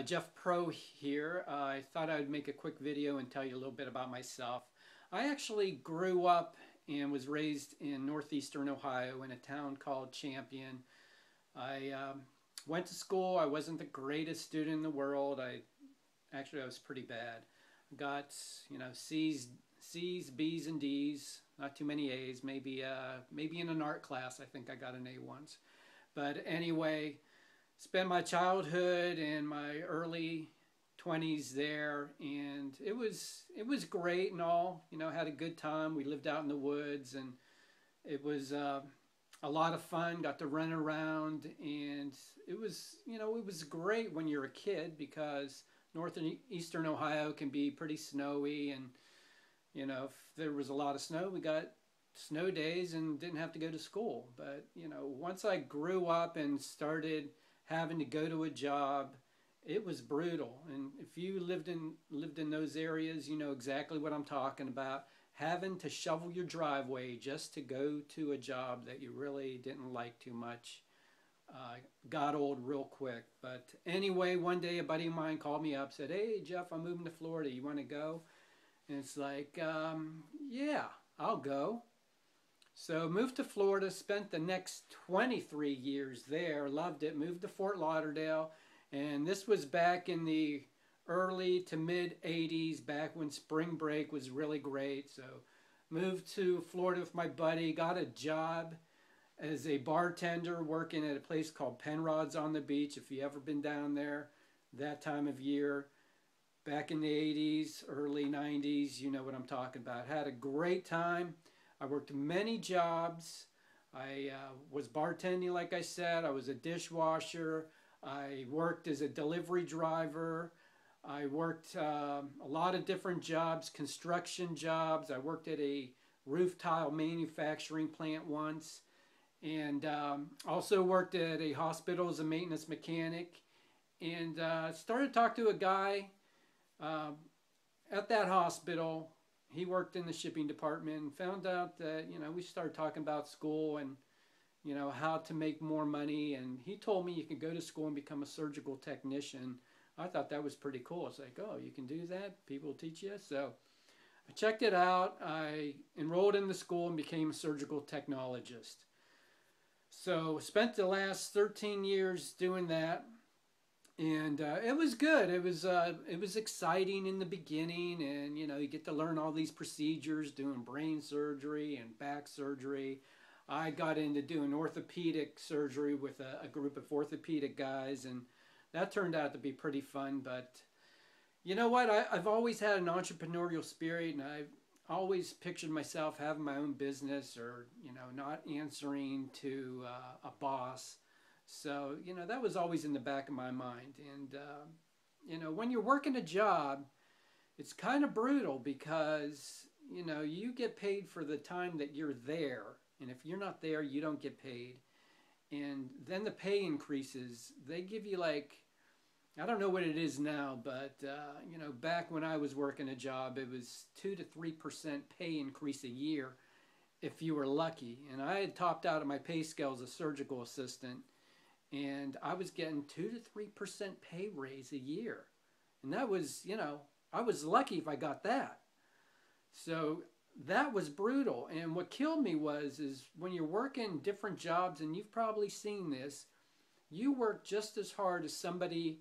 Jeff Prow here. I thought I would make a quick video and tell you a little bit about myself. I actually grew up and was raised in northeastern Ohio in a town called Champion. I went to school. I wasn't the greatest student in the world. I was pretty bad. Got C's, B's, and D's. Not too many A's. Maybe in an art class, I think I got an A once. But anyway, spent my childhood and my early 20s there, and it was great and all. Had a good time. We lived out in the woods, and it was a lot of fun. Got to run around, and it was great when you're a kid because north and eastern Ohio can be pretty snowy, and if there was a lot of snow, we got snow days and didn't have to go to school. But once I grew up and started having to go to a job, it was brutal. And if you lived in those areas, you know exactly what I'm talking about. Having to shovel your driveway just to go to a job that you really didn't like too much got old real quick. But anyway, one day a buddy of mine called me up, said, "Hey Jeff, I'm moving to Florida. You want to go?" And it's like, yeah, I'll go. So moved to Florida, spent the next 23 years there, loved it, moved to Fort Lauderdale, and this was back in the early to mid 80s, back when spring break was really great. So moved to Florida with my buddy, got a job as a bartender working at a place called Penrod's on the beach, if you ever been down there that time of year. Back in the 80s, early 90s, you know what I'm talking about. Had a great time. I worked many jobs. I was bartending, like I said. I was a dishwasher. I worked as a delivery driver. I worked a lot of different jobs, construction jobs. I worked at a roof tile manufacturing plant once, and also worked at a hospital as a maintenance mechanic. And started to talk to a guy at that hospital. He worked in the shipping department, and found out that, we started talking about school and, how to make more money. And he told me you can go to school and become a surgical technician. I thought that was pretty cool. It's like, oh, you can do that? People teach you? So I checked it out. I enrolled in the school and became a surgical technologist. So spent the last 13 years doing that. And it was good. It was exciting in the beginning, and you get to learn all these procedures, doing brain surgery and back surgery. I got into doing orthopedic surgery with a group of orthopedic guys, and that turned out to be pretty fun. But you know what? I've always had an entrepreneurial spirit, and I've always pictured myself having my own business, or not answering to a boss. So, that was always in the back of my mind. And, when you're working a job, it's kind of brutal because, you get paid for the time that you're there. And if you're not there, you don't get paid. And then the pay increases. They give you I don't know what it is now, but, back when I was working a job, it was 2 to 3% pay increase a year if you were lucky. And I had topped out of my pay scale as a surgical assistant, and I was getting 2 to 3% pay raise a year. And that was, I was lucky if I got that. So that was brutal. And what killed me is when you're working different jobs, and you've probably seen this, you work just as hard as somebody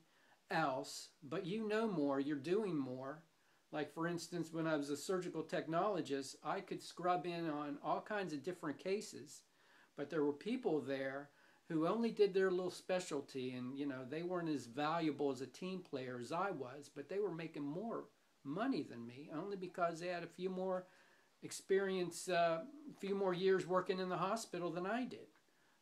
else, but you know more, you're doing more. Like, for instance, when I was a surgical technologist, I could scrub in on all kinds of different cases, but there were people there who only did their little specialty, and they weren't as valuable as a team player as I was, but they were making more money than me only because they had a few more experience, a few more years working in the hospital than I did.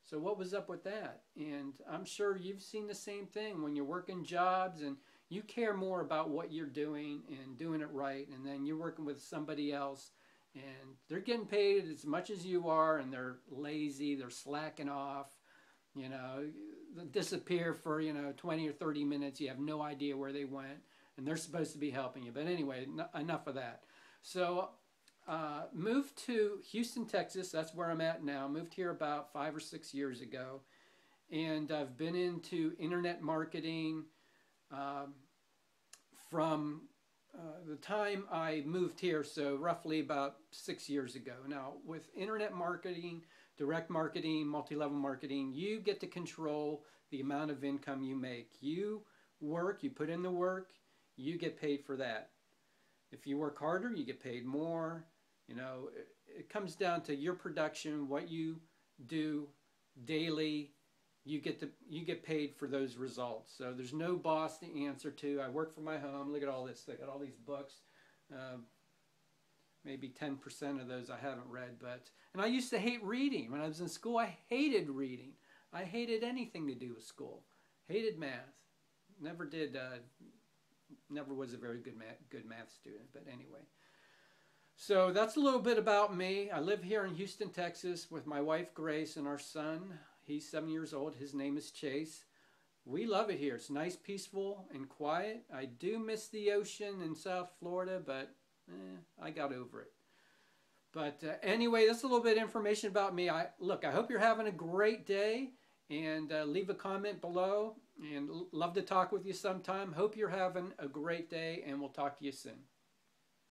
So what was up with that? And I'm sure you've seen the same thing when you're working jobs and you care more about what you're doing and doing it right, and then you're working with somebody else and they're getting paid as much as you are, and they're lazy, they're slacking off, disappear for 20 or 30 minutes. You have no idea where they went, and they're supposed to be helping you. But anyway, enough of that. So moved to Houston, Texas. That's where I'm at now. Moved here about 5 or 6 years ago, and I've been into internet marketing, um, from the time I moved here, so roughly about 6 years ago. Now, with internet marketing, direct marketing, multi-level marketing, you get to control the amount of income you make. You work, you put in the work, you get paid for that. If you work harder, you get paid more. You know, it comes down to your production, what you do daily. You get paid for those results. So there's no boss to answer to. I work from my home. Look at all this. I got all these books. Maybe 10% of those I haven't read, and I used to hate reading. When I was in school, I hated reading. I hated anything to do with school. Hated math. Never did. Never was a very good math student. But anyway, so that's a little bit about me. I live here in Houston, Texas, with my wife Grace and our son. He's 7 years old. His name is Chase. We love it here. It's nice, peaceful, and quiet. I do miss the ocean in South Florida, but I got over it. But anyway, that's a little bit of information about me. I hope you're having a great day, and leave a comment below. And love to talk with you sometime. Hope you're having a great day, and we'll talk to you soon.